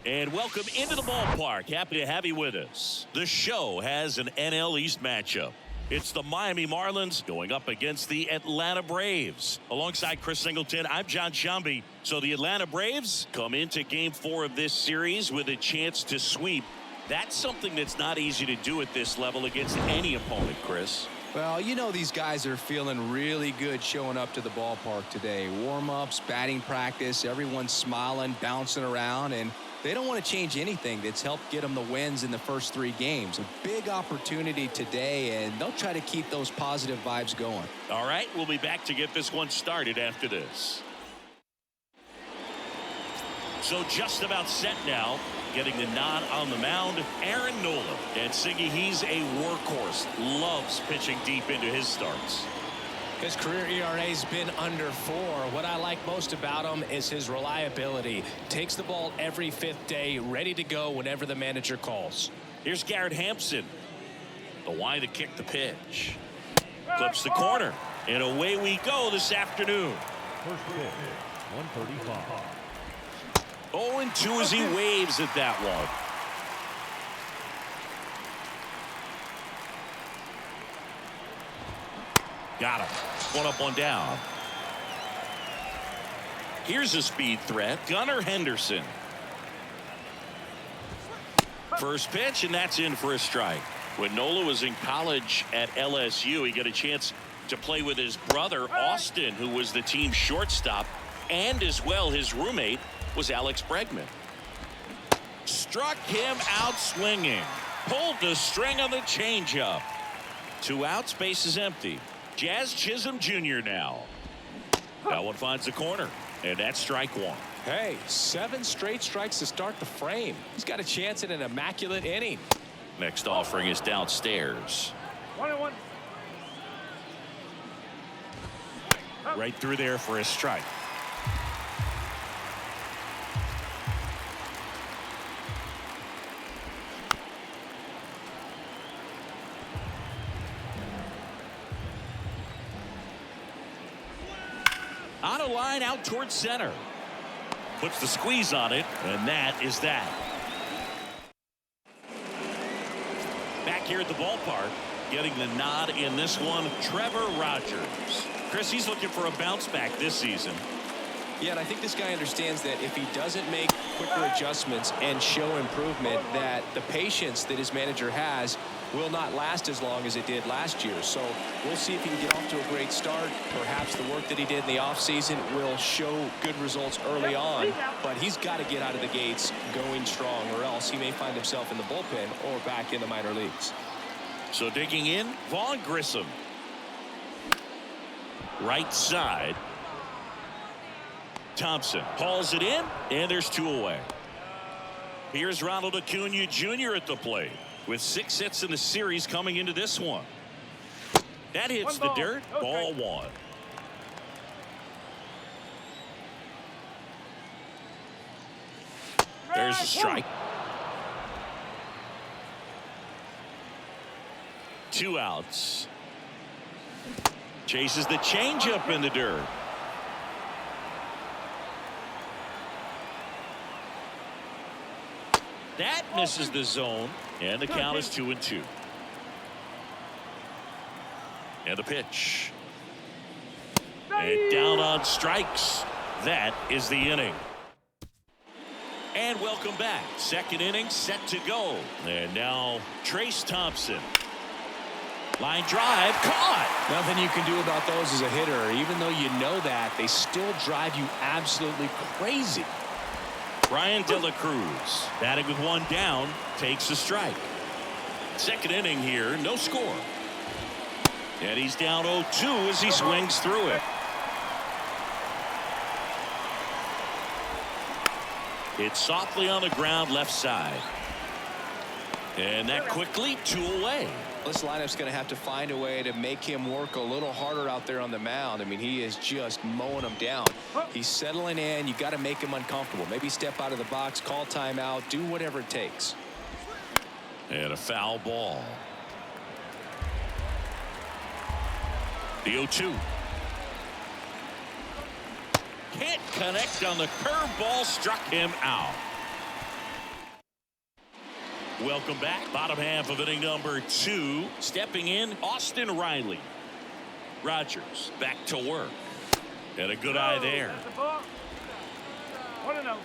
And welcome into the ballpark. Happy to have you with us. The show has an NL East matchup. It's the Miami Marlins going up against the Atlanta Braves. Alongside Chris Singleton, I'm John Shambi. So the Atlanta Braves come into Game 4 of this series with a chance to sweep. That's something that's not easy to do at this level against any opponent, Chris. Well, you know these guys are feeling really good showing up to the ballpark today. Warm-ups, batting practice, everyone's smiling, bouncing around, and they don't want to change anything that's helped get them the wins in the first 3 games. A big opportunity today, and they'll try to keep those positive vibes going. All right, we'll be back to get this one started after this. So just about set now. Getting the nod on the mound, Aaron Nola. And Siggy, he's a workhorse. Loves pitching deep into his starts. His career ERA's been under 4. What I like most about him is his reliability. Takes the ball every 5th day, ready to go whenever the manager calls. Here's Garrett Hampson. The wide to kick the pitch. Clips the corner. And away we go this afternoon. First pitch, 135. 0-2 as he waves at that one. Got him. 1 up, 1 down. Here's a speed threat. Gunnar Henderson. First pitch, and that's in for a strike. When Nola was in college at LSU, he got a chance to play with his brother, Austin, who was the team's shortstop, and as well his roommate was Alex Bregman. Struck him out swinging. Pulled the string on the changeup. 2 outs, base is empty. Jazz Chisholm Jr. now. That one finds the corner, and that's strike 1. Hey, 7 straight strikes to start the frame. He's got a chance at an immaculate inning. Next offering is downstairs. 1-1. Right through there for a strike. On a line out towards center. Puts the squeeze on it, and that is that. Back here at the ballpark, getting the nod in this one, Trevor Rogers. Chris, he's looking for a bounce back this season. Yeah, and I think this guy understands that if he doesn't make quicker adjustments and show improvement, that the patience that his manager has will not last as long as it did last year. So we'll see if he can get off to a great start. Perhaps the work that he did in the offseason will show good results early on, but he's got to get out of the gates going strong, or else he may find himself in the bullpen or back in the minor leagues. So digging in, Vaughn Grissom. Right side. Thompson hauls it in, and there's 2 away. Here's Ronald Acuna Jr. at the plate with 6 hits in the series coming into this one. That hits the dirt. Ball 1. There's a strike. 2 outs. Chases the changeup in the dirt. That misses the zone, and the count is 2-2. And the pitch. And down on strikes. That is the inning. And welcome back. Second inning set to go. And now Trace Thompson. Line drive, caught. Nothing you can do about those as a hitter. Even though you know that, they still drive you absolutely crazy. Brian De La Cruz, batting with 1 down, takes a strike. Second inning here, no score. And he's down 0-2 as he swings through it. It's softly on the ground left side. And that quickly 2 away. This lineup's going to have to find a way to make him work a little harder out there on the mound. I mean, he is just mowing them down. He's settling in. You got to make him uncomfortable. Maybe step out of the box, call timeout, do whatever it takes. And a foul ball. The 0-2. Can't connect on the curveball, struck him out. Welcome back. Bottom half of inning number 2. Stepping in, Austin Riley. Rogers back to work. And a good eye there. 1-0.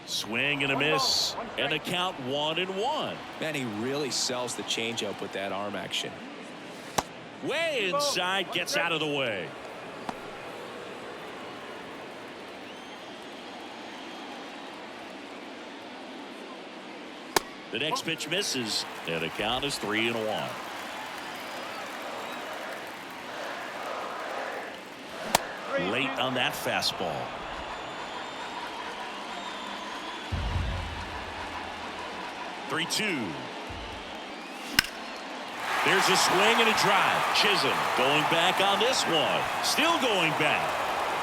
Swing and a miss. And a count 1-1. Man, he really sells the changeup with that arm action. Way inside, gets out of the way. The next pitch misses, and the count is 3-1. Late on that fastball. (3-2). There's a swing and a drive. Chisholm going back on this one. Still going back.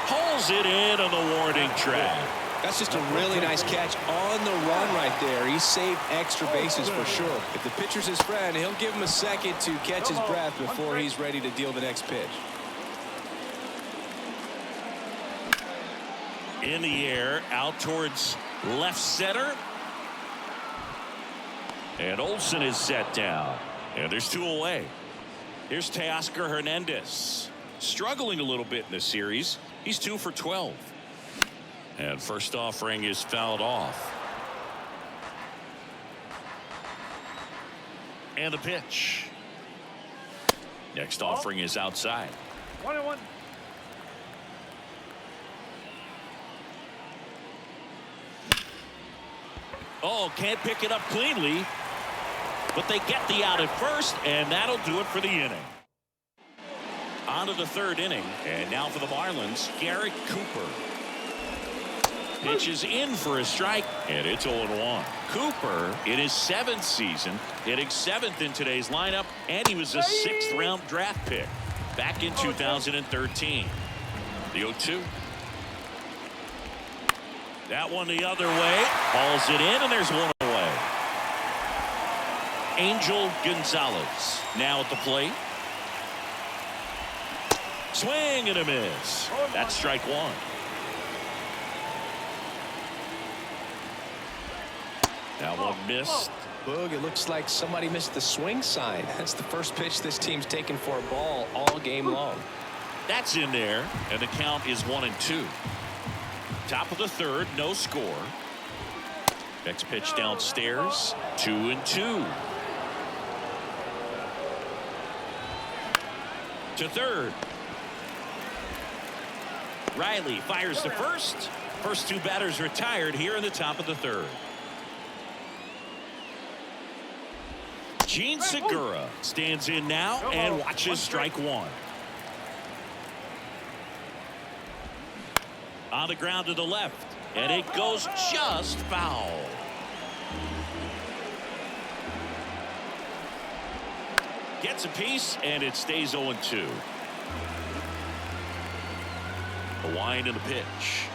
Pulls it in on the warning track. That's just a really nice catch on the run right there. He saved extra bases for sure. If the pitcher's his friend, he'll give him a second to catch his breath before he's ready to deal the next pitch. In the air, out towards left center. And Olson is set down. And there's 2 away. Here's Teoscar Hernandez. Struggling a little bit in this series. He's 2 for 12. And first offering is fouled off. And the pitch. Next offering is outside. 1-1. Oh, can't pick it up cleanly. But they get the out at first, and that'll do it for the inning. On to the 3rd inning. And now for the Marlins, Garrett Cooper. Pitches in for a strike, and it's 0-1. Cooper, in his 7th season, hitting 7th in today's lineup, and he was a 6th-round draft pick back in 2013. The 0-2. That one the other way. Hauls it in, and there's 1 away. Angel Gonzalez now at the plate. Swing and a miss. That's strike 1. That one missed. Boog, it looks like somebody missed the swing sign. That's the first pitch this team's taken for a ball all game long. That's in there, and the count is 1-2. Top of the 3rd, no score. Next pitch downstairs, 2-2. To 3rd. Riley fires to first. First 2 batters retired here in the top of the 3rd. Gene Segura stands in now and watches strike 1. On the ground to the left, and it goes just foul. Gets a piece, and it stays 0-2. The wind and the pitch.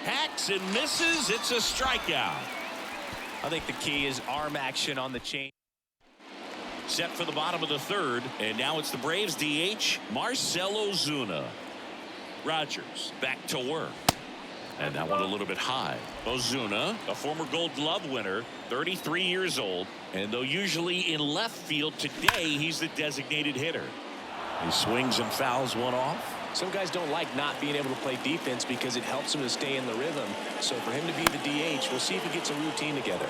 Hacks and misses. It's a strikeout. I think the key is arm action on the change. Set for the bottom of the 3rd, and now it's the Braves DH, Marcell Ozuna. Rogers back to work. And that one a little bit high. Ozuna, a former Gold Glove winner, 33 years old, and though usually in left field, today he's the designated hitter. He swings and fouls one off. Some guys don't like not being able to play defense because it helps them to stay in the rhythm. So for him to be the DH, we'll see if he gets a routine together.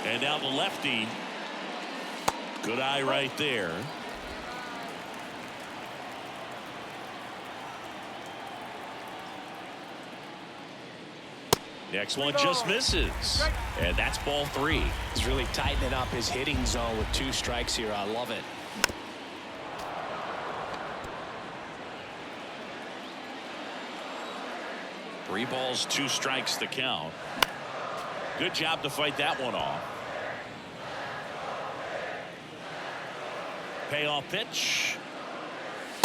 And now the lefty. Good eye right there. Next one just misses. And that's ball 3. He's really tightening up his hitting zone with 2 strikes here. I love it. Three balls, 2 strikes to count. Good job to fight that one off. Payoff pitch.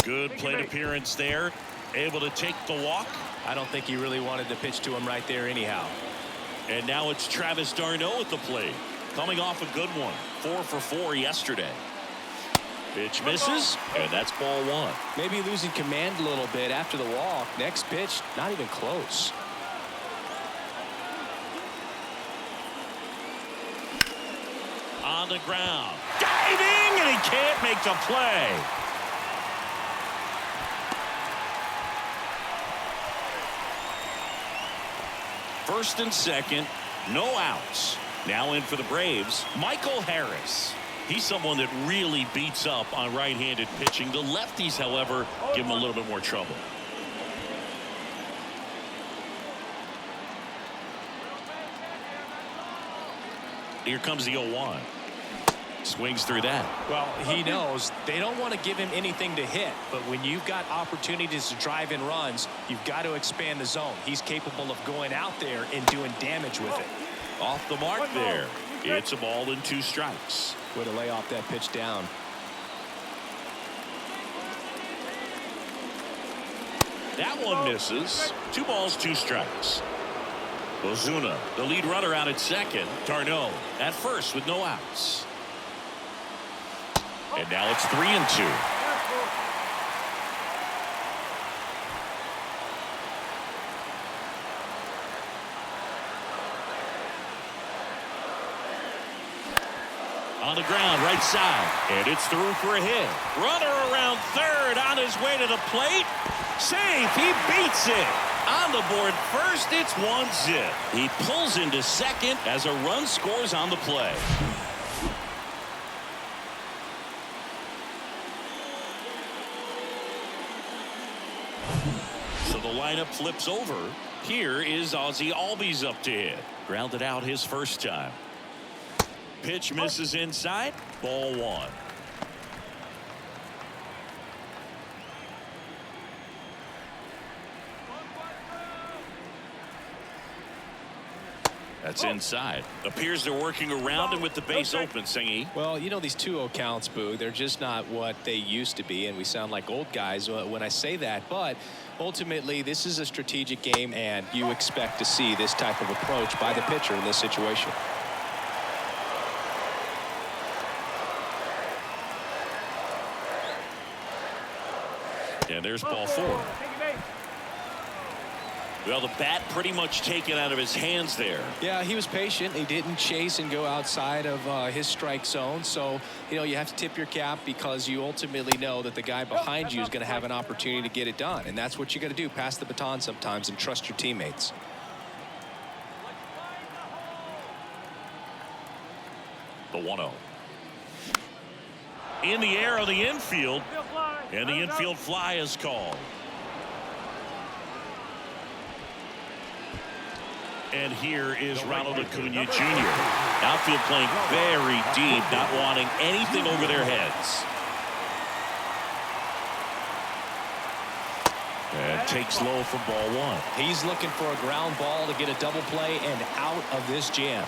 Good plate appearance there. Able to take the walk. I don't think he really wanted to pitch to him right there anyhow. And now it's Travis d'Arnaud at the plate. Coming off a good one. 4 for 4 yesterday. Pitch misses, and that's ball one. Maybe losing command a little bit after the walk. Next pitch, not even close. On the ground. Diving, and he can't make the play. First and second, no outs. Now in for the Braves, Marcell Harris. He's someone that really beats up on right-handed pitching. The lefties, however, give him a little bit more trouble. Here comes the 0-1. Swings through that. Well, he knows they don't want to give him anything to hit, but when you've got opportunities to drive in runs, you've got to expand the zone. He's capable of going out there and doing damage with it. Off the mark there. It's a ball and 2 strikes. Way to lay off that pitch down. That one misses. 2 balls, 2 strikes. Ozuna, the lead runner, out at second. Tarno at first with no outs. And now it's 3-2. On the ground, right side, and it's through for a hit. Runner around third, on his way to the plate. Safe, he beats it. On the board first, it's 1-zip. He pulls into second as a run scores on the play. So the lineup flips over. Here is Ozzy Albies up to hit. Grounded out his first time. Pitch misses inside. Ball 1. That's inside. Appears they're working around him with the base open, Singy. Well, you know, these 2-0 counts, Boo, they're just not what they used to be, and we sound like old guys when I say that. But ultimately, this is a strategic game, and you expect to see this type of approach by the pitcher in this situation. And there's ball 4. Well, the bat pretty much taken out of his hands there. Yeah, he was patient. He didn't chase and go outside of his strike zone. So, you know, you have to tip your cap because you ultimately know that the guy behind you is going to have an opportunity to get it done. And that's what you got to do. Pass the baton sometimes and trust your teammates. The 1-0. In the air on the infield. And the infield fly is called. And here is Ronald Acuna Jr. Outfield playing very deep, not wanting anything over their heads. And takes low for ball 1. He's looking for a ground ball to get a double play and out of this jam.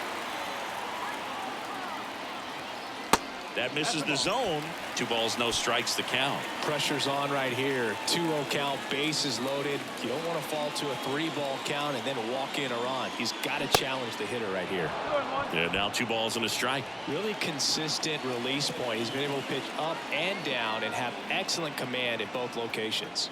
That misses the zone. 2 balls, no strikes to count. Pressure's on right here. 2-0 count, bases loaded. You don't want to fall to a 3-ball count and then walk in or on. He's got to challenge the hitter right here. Yeah, now 2 balls and a strike. Really consistent release point. He's been able to pitch up and down and have excellent command at both locations.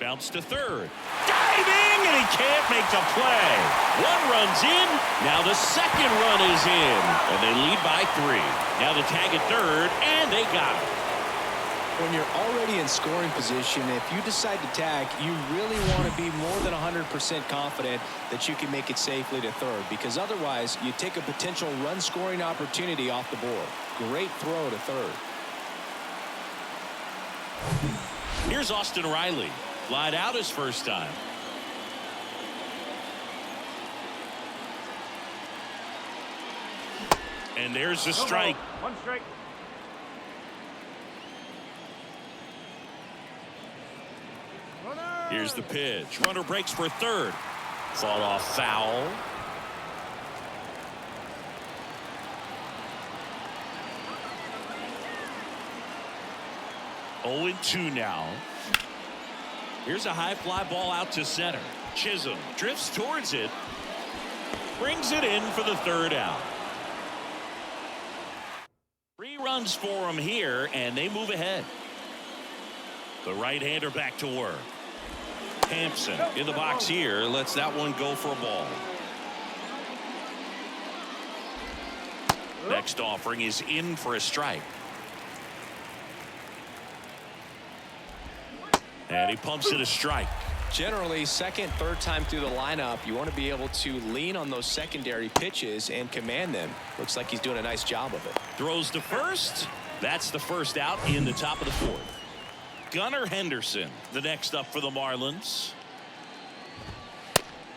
Bounce to third. Diving, and he can't make the play. 1 run's in. Now the second run is in. And they lead by 3. Now the tag at third, and they got it. When you're already in scoring position, if you decide to tag, you really want to be more than 100% confident that you can make it safely to third, because otherwise you take a potential run scoring opportunity off the board. Great throw to third. Here's Austin Riley. Flied out his first time. And there's the strike. 1 strike. Here's the pitch. Runner breaks for third. Fall off foul. Oh, 0-2 now. Here's a high fly ball out to center. Chisholm drifts towards it. Brings it in for the third out. 3-run runs for him here, and they move ahead. The right-hander back to work. Hampson in the box here. Lets that one go for a ball. Next offering is in for a strike. And he pumps it a strike. Generally, second, third time through the lineup, you want to be able to lean on those secondary pitches and command them. Looks like he's doing a nice job of it. Throws to first. That's the first out in the top of the fourth. Gunnar Henderson, the next up for the Marlins.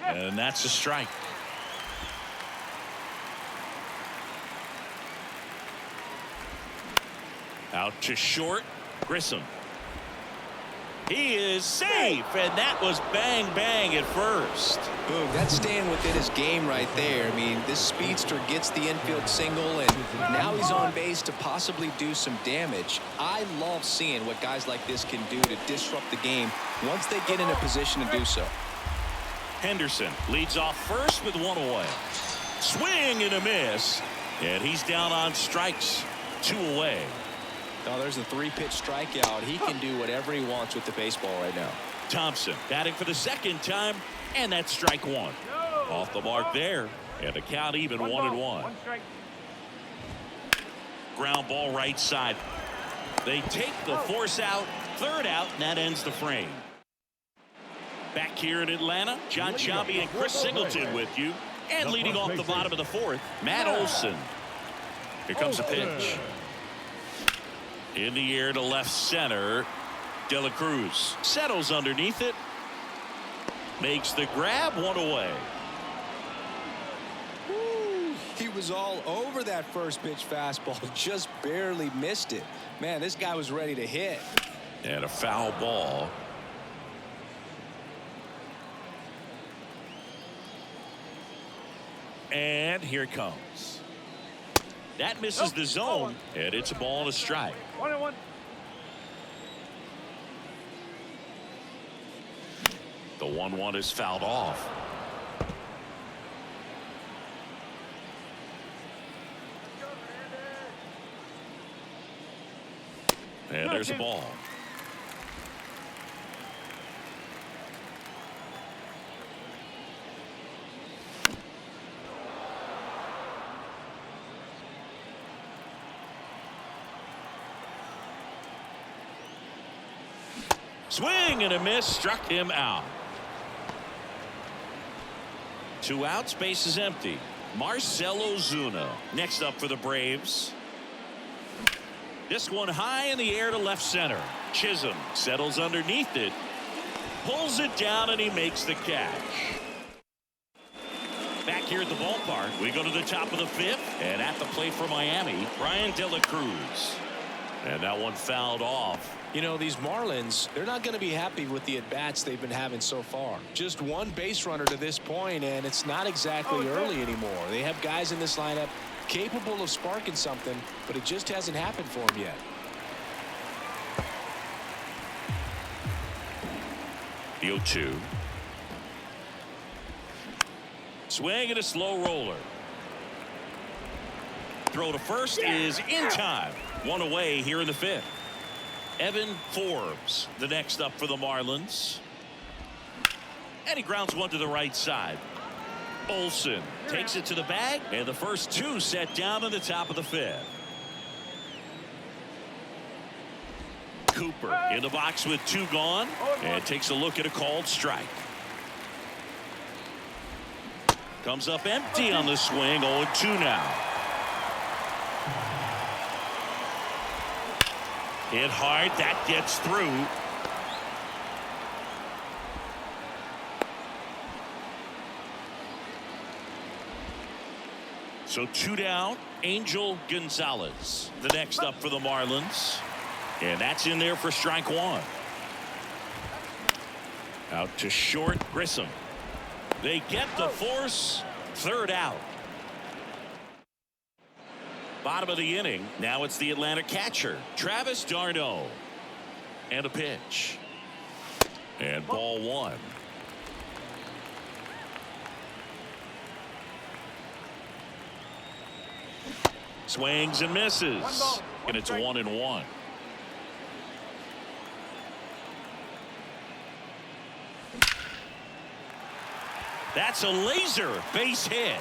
And that's a strike. Out to short, Grissom. He is safe, and that was bang bang at first. Boom, that's staying within his game right there. I mean, this speedster gets the infield single, and now he's on base to possibly do some damage. I love seeing what guys like this can do to disrupt the game once they get in a position to do so. Henderson leads off first with one away. Swing and a miss, and he's down on strikes. 2 away. Oh, there's a 3-pitch strikeout. He can do whatever he wants with the baseball right now. Thompson batting for the second time, and that's strike 1. Off the mark there, and the count even 1-1. Ground ball right side. They take the force out, third out, and that ends the frame. Back here in Atlanta, John Chambi and Chris Singleton with you. And leading off the bottom of the fourth, Matt Olson. Here comes a pitch. In the air to left center. De La Cruz settles underneath it. Makes the grab, 1 away. Woo, he was all over that first pitch fastball. Just barely missed it. Man, this guy was ready to hit. And a foul ball. And here it comes. That misses the zone, and it's a ball and a strike. 1-1. The 1-1 is fouled off. And there's a ball. Swing and a miss, struck him out. 2 outs, base is empty. Marcell Ozuna next up for the Braves. This one high in the air to left center. Chisholm settles underneath it, pulls it down, and he makes the catch. Back here at the ballpark, we go to the top of the 5th, and at the plate for Miami, Brian De La Cruz. And that one fouled off. You know, these Marlins, they're not going to be happy with the at-bats they've been having so far. Just one base runner to this point, and it's not exactly early anymore. They have guys in this lineup capable of sparking something, but it just hasn't happened for them yet. The 0-2. Swing and a slow roller. Throw to first is in time. 1 away here in the 5th. Evan Forbes, the next up for the Marlins. And he grounds one to the right side. Olson takes it to the bag, and the first 2 set down in the top of the 5th. Cooper in the box with 2 gone, and takes a look at a called strike. Comes up empty on the swing, 0-2 now. Hit hard, that gets through. So 2 down. Angel Gonzalez, the next up for the Marlins. And that's in there for strike 1. Out to short, Grissom. They get the force, 3rd out. Bottom of the inning. Now it's the Atlanta catcher, Travis d'Arnaud. And a pitch. And ball 1. Swings and misses. And it's 1-1. That's a laser base hit.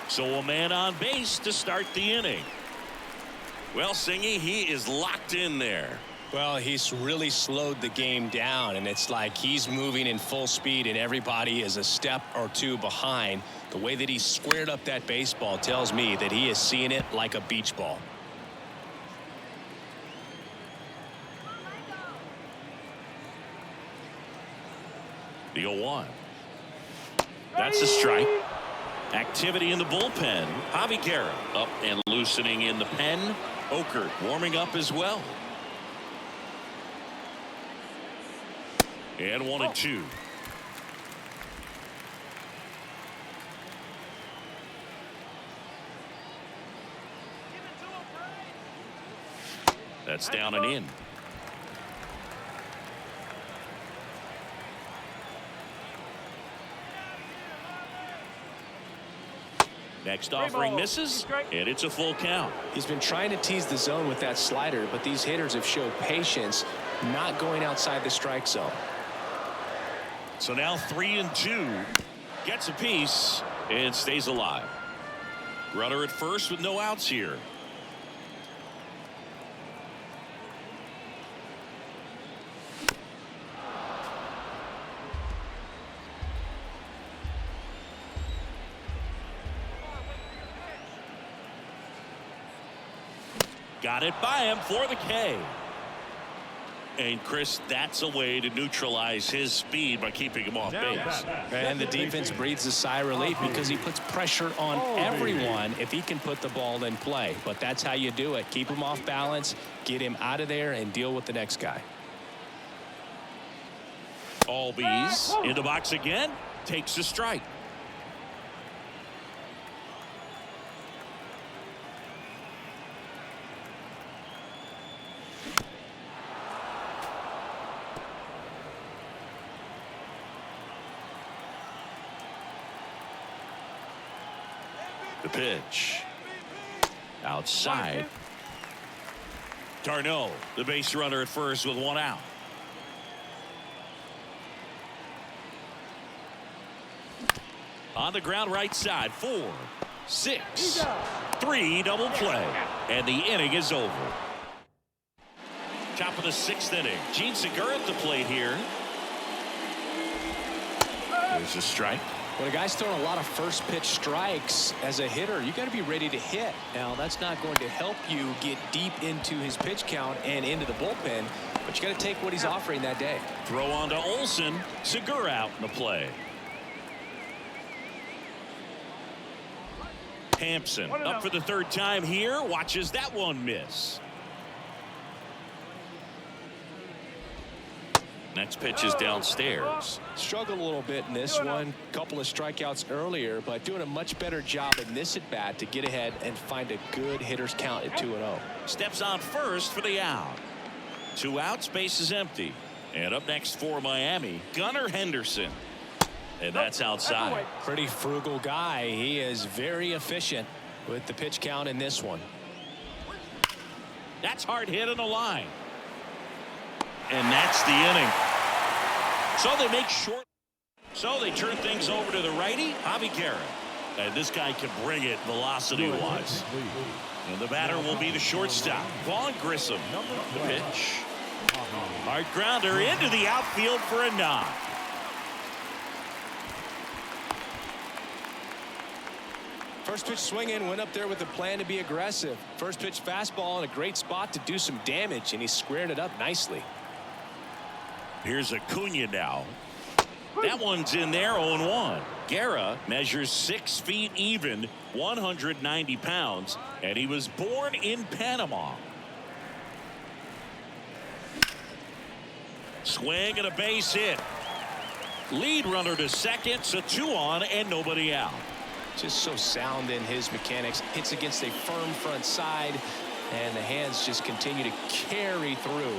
So a man on base to start the inning. Well, Singy, he is locked in there. Well, he's really slowed the game down, and it's like he's moving in full speed and everybody is a step or two behind. The way that he squared up that baseball tells me that he is seeing it like a beach ball. The 0-1. That's a strike. Activity in the bullpen. Javi Guerra up and loosening in the pen. Okert warming up as well. And 1-2. That's down and in. Next offering misses, and it's a full count. He's been trying to tease the zone with that slider, but these hitters have showed patience, not going outside the strike zone. So now 3-2. Gets a piece and stays alive. Runner at first with no outs here. Got it by him for the K. And Chris, that's a way to neutralize his speed by keeping him off base. And the defense breathes a sigh of relief because he puts pressure on everyone if he can put the ball in play. But that's how you do it. Keep him off balance, get him out of there, and deal with the next guy. Albies in the box again. Takes a strike. The pitch. Outside. Darno, the base runner at first with one out. On the ground right side. 4, 6, 3 double play. And the inning is over. Top of the 6th inning. Gene Segura at the plate here. There's a strike. When a guy's throwing a lot of first pitch strikes as a hitter, you got to be ready to hit. Now, that's not going to help you get deep into his pitch count and into the bullpen, but you got to take what he's offering that day. Throw on to Olson. Segura out in the play. Hampson up for the 3rd time here. Watches that one miss. Next pitch is downstairs. Struggled a little bit in this one. Couple of strikeouts earlier, but doing a much better job in this at bat to get ahead and find a good hitter's count at 2-0. Steps on first for the out. 2 outs, base is empty. And up next for Miami, Gunnar Henderson. And that's outside. Pretty frugal guy. He is very efficient with the pitch count in this one. That's hard hit on the line. And that's the inning. So they make short. So they turn things over to the righty, Javi Guerra. And this guy can bring it velocity-wise. And the batter will be the shortstop, Vaughn Grissom. The pitch. Hard grounder into the outfield for a knock. First pitch swinging, went up there with a plan to be aggressive. First pitch fastball in a great spot to do some damage, and he squared it up nicely. Here's Acuna now. That one's in there, 0-1. Guerra measures 6 feet even, 190 pounds, and he was born in Panama. Swing and a base hit. Lead runner to second, so 2 on and nobody out. Just so sound in his mechanics. Hits against a firm front side, and the hands just continue to carry through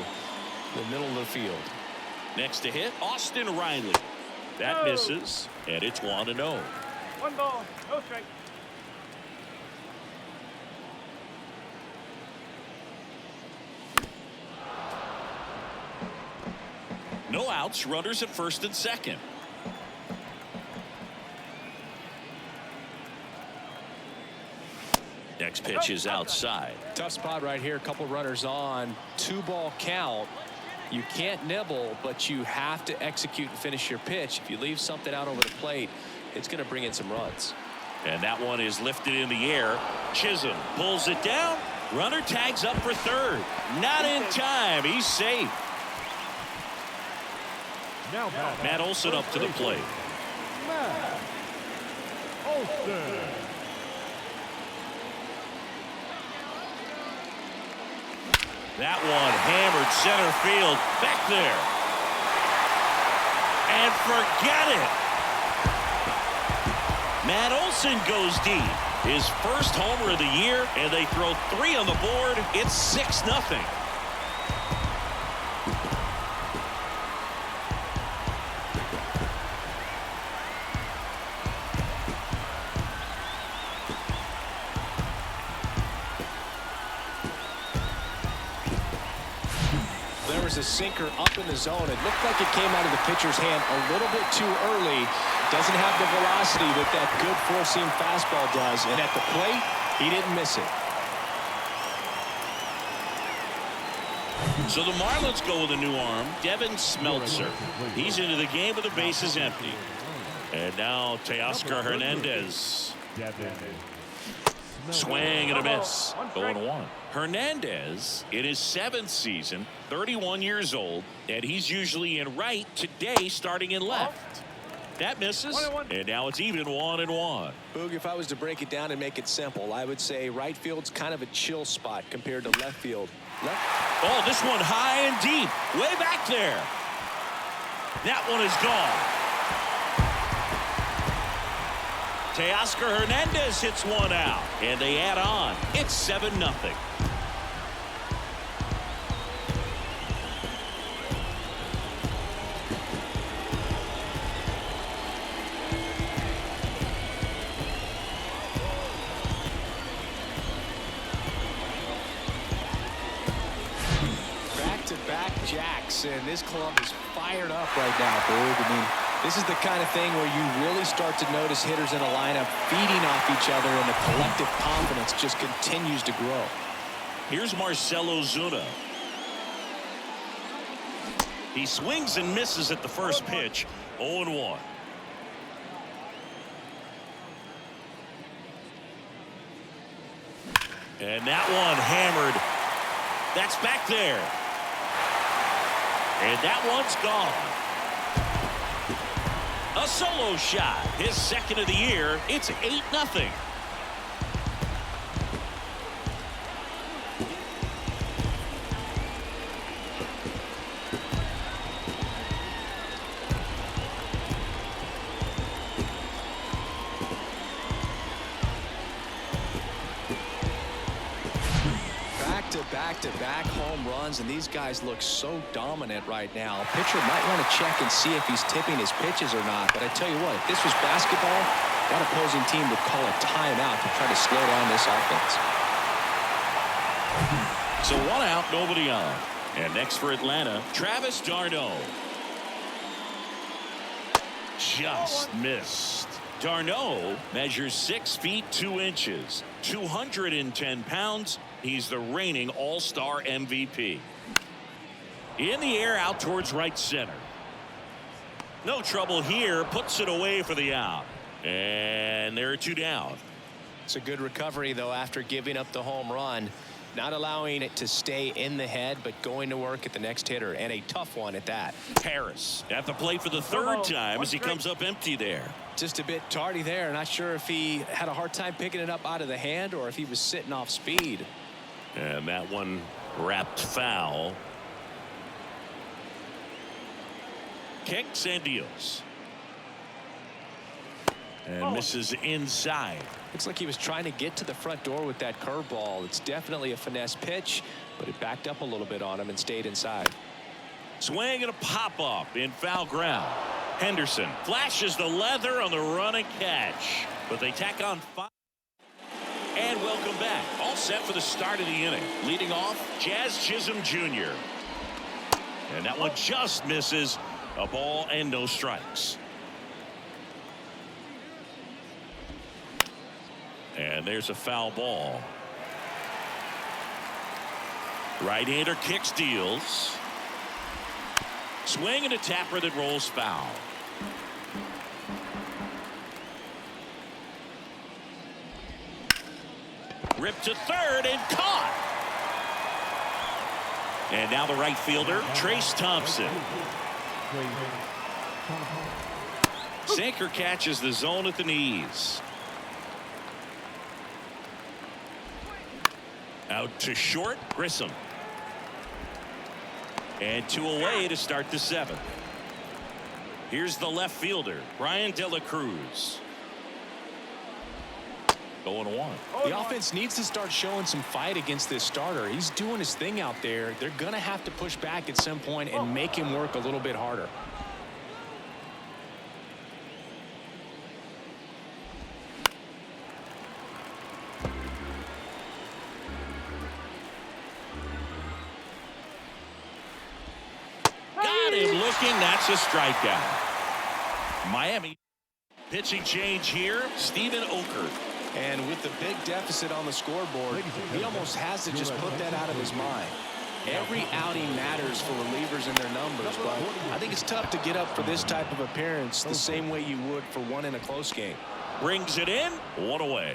the middle of the field. Next to hit, Austin Riley. That misses, and it's 1-0. 1 ball, no strike. No outs, runners at first and second. Next pitch is outside. Tough spot right here. A couple runners on. 2-ball count. You can't nibble, but you have to execute and finish your pitch. If you leave something out over the plate, it's going to bring in some runs. And that one is lifted in the air. Chisholm pulls it down. Runner tags up for third. Not in time. He's safe. Now Matt Olson up to the plate. Matt Olson. That one hammered center field. Back there. And forget it. Matt Olson goes deep. His first homer of the year, and they throw 3 on the board. It's 6-0. There was a sinker up in the zone. It looked like it came out of the pitcher's hand a little bit too early. Doesn't have the velocity that that good four-seam fastball does. And at the plate, he didn't miss it. So the Marlins go with a new arm, Devin Smeltzer. He's into the game with the bases empty. And now Teoscar Hernandez. Swing and a miss. 0-1. Hernandez in his 7th season, 31 years old, and he's usually in right, today starting in left. That misses, and now it's even 1-1. Boog, if I was to break it down and make it simple, I would say right field's kind of a chill spot compared to left field. Oh, this one high and deep, way back there. That one is gone. Teoscar Hernandez hits one out, and they add on. It's 7-0. Back-to-back jacks, and this club is fired up right now, Boog. I mean, this is the kind of thing where you really start to notice hitters in a lineup feeding off each other, and the collective confidence just continues to grow. Here's Marcell Ozuna. He swings and misses at the first pitch. 0-1. And that one hammered. That's back there. And that one's gone. A solo shot, his 2nd of the year. It's 8-0. Back-to-back home runs, and these guys look so dominant right now. Pitcher might want to check and see if he's tipping his pitches or not, but I tell you what, if this was basketball, that opposing team would call a timeout to try to slow down this offense. So 1 out, nobody on. And next for Atlanta, Travis d'Arnaud. Just missed. d'Arnaud measures 6 feet 2 inches, 210 pounds. He's the reigning All-Star MVP. In the air, out towards right center. No trouble here. Puts it away for the out. And there are 2 down. It's a good recovery, though, after giving up the home run. Not allowing it to stay in the head, but going to work at the next hitter, and a tough one at that. Harris at the plate for the 3rd time as he comes up empty there. Just a bit tardy there. Not sure if he had a hard time picking it up out of the hand or if he was sitting off speed. And that one wrapped foul. Kicks and deals. And misses inside. Looks like he was trying to get to the front door with that curveball. It's definitely a finesse pitch, but it backed up a little bit on him and stayed inside. Swing and a pop-up in foul ground. Henderson flashes the leather on the run and catch. But they tack on 5. And welcome back. All set for the start of the inning. Leading off, Jazz Chisholm Jr. And that one just misses. A ball and no strikes. And there's a foul ball. Right-hander kicks, deals. Swing and a tapper that rolls foul. Ripped to third and caught. And now the right fielder, Trace Thompson. Sinker catches the zone at the knees. Out to short, Grissom. And 2 away to start the 7th. Here's the left fielder, Brian De La Cruz. 0-1. The offense needs to start showing some fight against this starter. He's doing his thing out there. They're going to have to push back at some point and make him work a little bit harder. Got him looking. That's a strikeout. Miami pitching change here. Steven Okert. And with the big deficit on the scoreboard, he almost has to just put that out of his mind. Every outing matters for relievers and their numbers, but I think it's tough to get up for this type of appearance the same way you would for one in a close game. Brings it in. 1 away.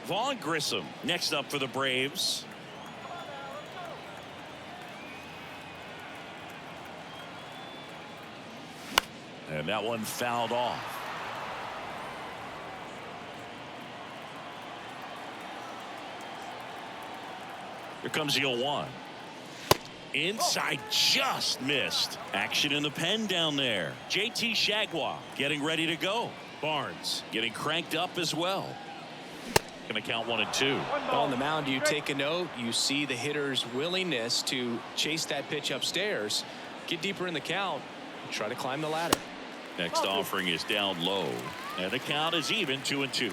Vaughn Grissom next up for the Braves. And that one fouled off. Here comes the 0-1. Inside, just missed. Action in the pen down there. JT Shagwa getting ready to go. Barnes getting cranked up as well. Going to count 1 and 2. On the mound, you take a note. You see the hitter's willingness to chase that pitch upstairs, get deeper in the count, and try to climb the ladder. Next offering is down low, and the count is even 2 and 2.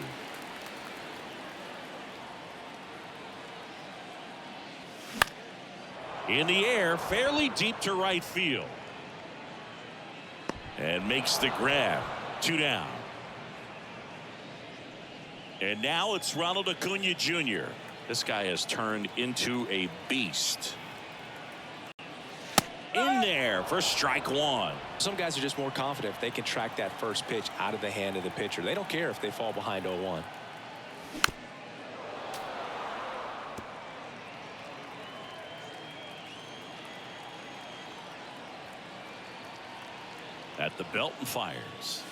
In the air, fairly deep to right field. And makes the grab. 2 down. And now it's Ronald Acuna Jr. This guy has turned into a beast. In there for strike 1. Some guys are just more confident if they can track that first pitch out of the hand of the pitcher. They don't care if they fall behind 0-1. At the belt and fires.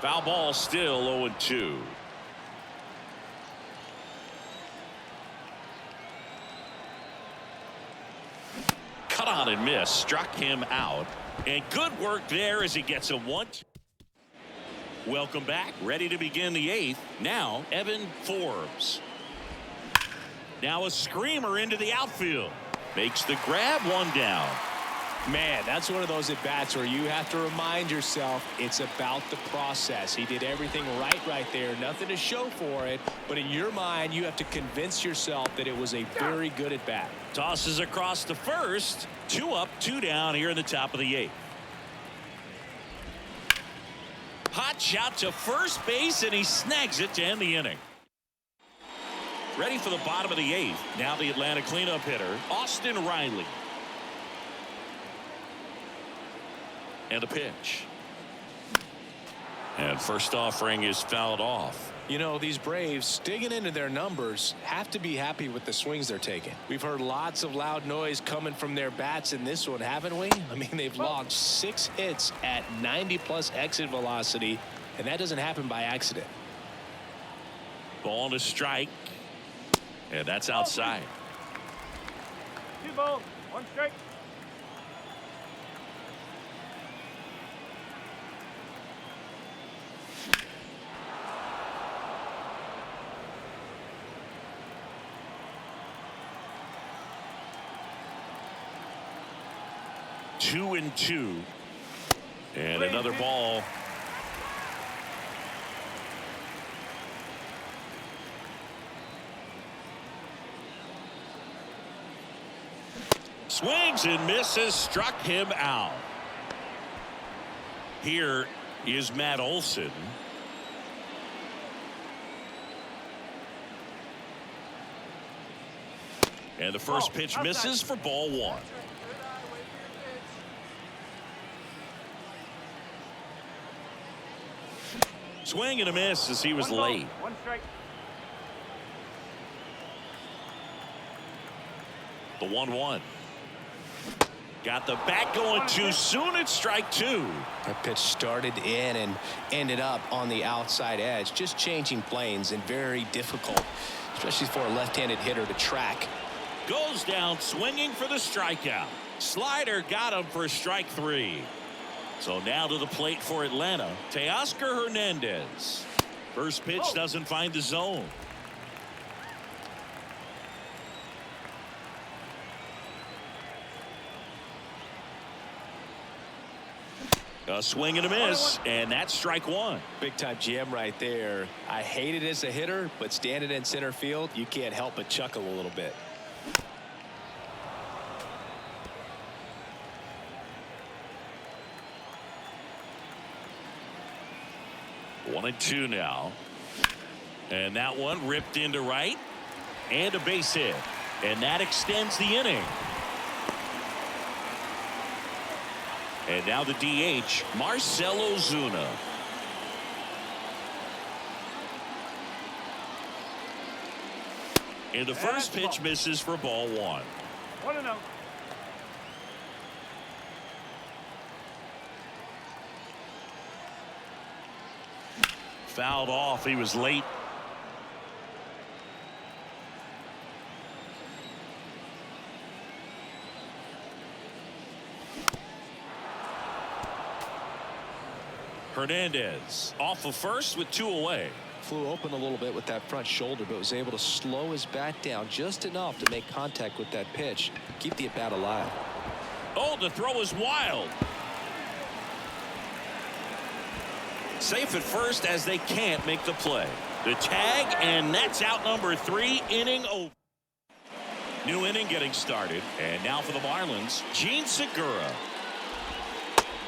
Foul ball, still 0-2. Cut on and miss, struck him out, and good work there as he gets a 1. Welcome back, ready to begin the 8th. Now Evan Forbes. Now a screamer into the outfield, makes the grab. 1 down. Man, that's one of those at bats where you have to remind yourself it's about the process. He did everything right there, nothing to show for it, but in your mind you have to convince yourself that it was a very good at bat. Tosses across to first. 2 up, 2 down here in the top of the 8th. Hot shot to first base, and he snags it to end the inning. Ready for the bottom of the 8th. Now the Atlanta cleanup hitter, Austin Riley. And a pitch. And first offering is fouled off. You know, these Braves, digging into their numbers, have to be happy with the swings they're taking. We've heard lots of loud noise coming from their bats in this one, haven't we? I mean, they've logged 6 hits at 90+ exit velocity, and that doesn't happen by accident. Ball to strike. And that's outside. 2 balls, 1 strike. Two and 2. And another ball. Swings and misses, struck him out. Here is Matt Olson. And the first pitch misses for ball one. Swing and a miss as he was late. One strike. The 1-1. Got the bat going too soon. It's strike two. That pitch started in and ended up on the outside edge. Just changing planes and very difficult, especially for a left-handed hitter to track. Goes down swinging for the strikeout. Slider got him for strike three. So now to the plate for Atlanta, Teoscar Hernandez. First pitch doesn't find the zone. A swing and a miss, and that's strike one. Big time jam right there. I hate it as a hitter, but standing in center field, you can't help but chuckle a little bit. One and two now. And that one ripped into right. And a base hit. And that extends the inning. And now the DH, Marcell Ozuna. And the first pitch misses for ball one. 1-0. Fouled off. He was late. Hernandez off of first with two away. Flew open a little bit with that front shoulder, but was able to slow his bat down just enough to make contact with that pitch. Keep the at-bat alive. Oh, the throw is wild. Safe at first as they can't make the play. The tag, and that's out number three. Inning over. New inning getting started. And now for the Marlins, Gene Segura.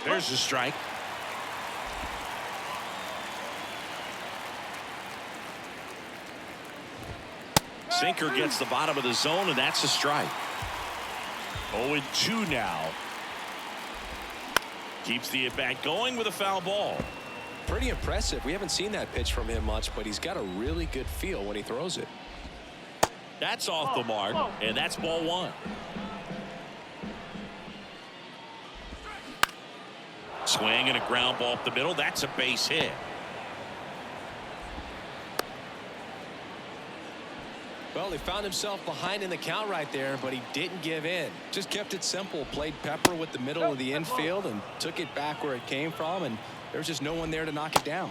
There's the strike. Sinker gets the bottom of the zone, and that's a strike. 0-2 now. Keeps the at-bat going with a foul ball. Pretty impressive. We haven't seen that pitch from him much, but he's got a really good feel when he throws it. That's off the mark, and that's ball one. Swing and a ground ball up the middle. That's a base hit. Well, he found himself behind in the count right there, but he didn't give in. Just kept it simple. Played pepper with the middle of the infield and took it back where it came from, and there was just no one there to knock it down.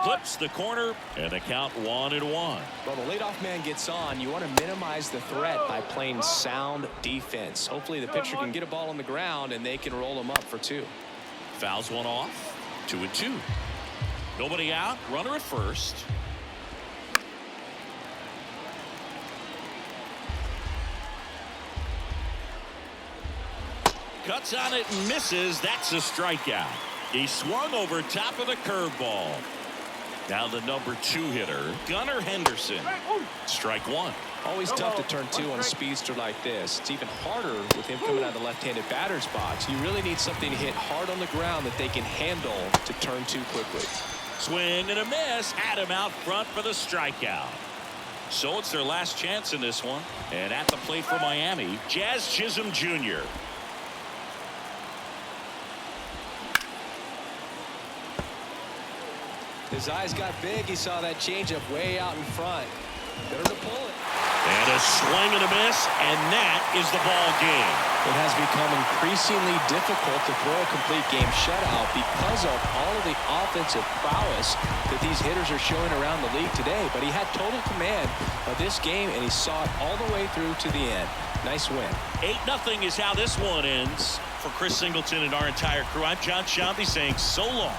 Clips the corner, and the count 1-1. Well, the leadoff man gets on. You want to minimize the threat by playing sound defense. Hopefully the pitcher can get a ball on the ground, and they can roll him up for two. Fouls one off. 2-2. Nobody out. Runner at first. Cuts on it and misses. That's a strikeout. He swung over top of the curveball. Now the number 2 hitter, Gunnar Henderson. Strike one. Always tough to turn two on a speedster like this. It's even harder with him coming out of the left-handed batter's box. You really need something to hit hard on the ground that they can handle to turn two quickly. Swing and a miss. Had him out front for the strikeout. So it's their last chance in this one. And at the plate for Miami, Jazz Chisholm Jr. His eyes got big. He saw that changeup way out in front. Better to pull it. And a swing and a miss, and that is the ball game. It has become increasingly difficult to throw a complete game shutout because of all of the offensive prowess that these hitters are showing around the league today. But he had total command of this game, and he saw it all the way through to the end. Nice win. 8-0 is how this one ends. For Chris Singleton and our entire crew, I'm John Shambi saying so long.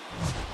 1.